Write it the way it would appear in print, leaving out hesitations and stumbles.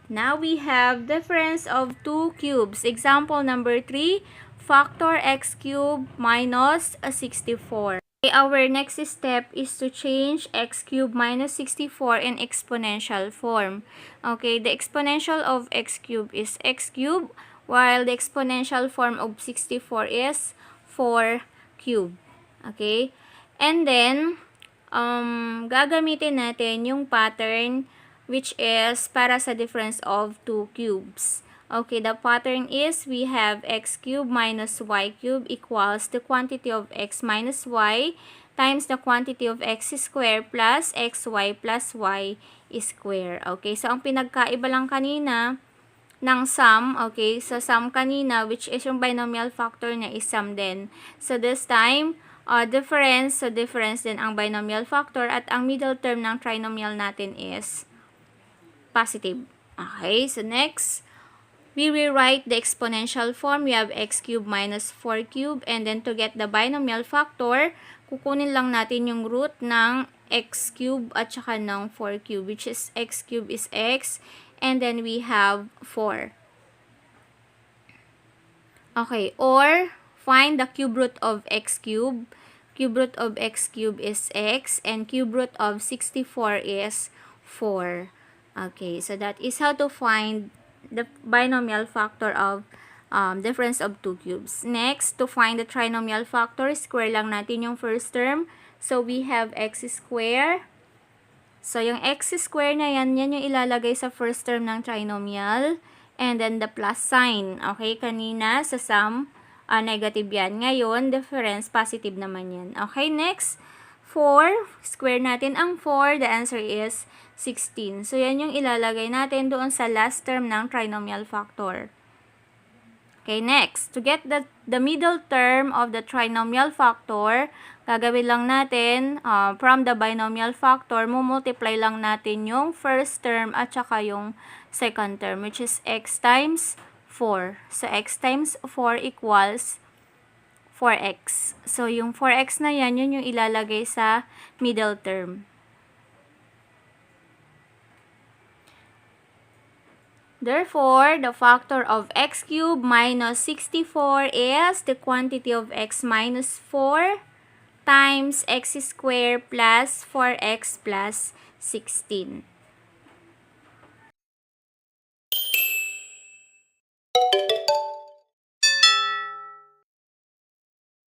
Now we have difference of two cubes. Example number 3, factor x cubed minus 64. Okay, our next step is to change x cubed minus 64 in exponential form. Okay, the exponential of x cubed is x cubed, while the exponential form of 64 is 4 cubed. Okay, and then, gagamitin natin yung pattern which is para sa difference of two cubes. Okay, the pattern is we have x cubed minus y cubed equals the quantity of x minus y times the quantity of x squared plus xy plus y squared. Okay, so ang pinagkaiba lang kanina ng sum, okay, sa sum kanina, which is yung binomial factor niya is sum din. So this time, difference, so difference din ang binomial factor at ang middle term ng trinomial natin is positive. Okay, so next, we rewrite the exponential form. We have x cubed minus 4 cubed, and then to get the binomial factor, kukunin lang natin yung root ng x cubed at saka ng 4 cubed, which is x cubed is x, and then we have 4. Okay, or find the cube root of x cubed. Cube root of x cubed is x, and cube root of 64 is 4. Okay, so that is how to find the binomial factor of difference of two cubes. Next, to find the trinomial factor, square lang natin yung first term. So, we have x square. So, yung x square na yan yung ilalagay sa first term ng trinomial. And then, the plus sign. Okay, kanina sa sum, negative yan. Ngayon, difference, positive naman yan. Okay, next, 4. Square natin ang 4. The answer is 16. So, yan yung ilalagay natin doon sa last term ng trinomial factor. Okay, next. To get the middle term of the trinomial factor, gagawin lang natin, from the binomial factor, multiply lang natin yung first term at saka yung second term, which is x times 4. So, x times 4 equals 4x. So, yung 4x na yan, yun yung ilalagay sa middle term. Therefore, the factor of x cubed minus 64 is the quantity of x minus 4 times x squared plus 4x plus 16.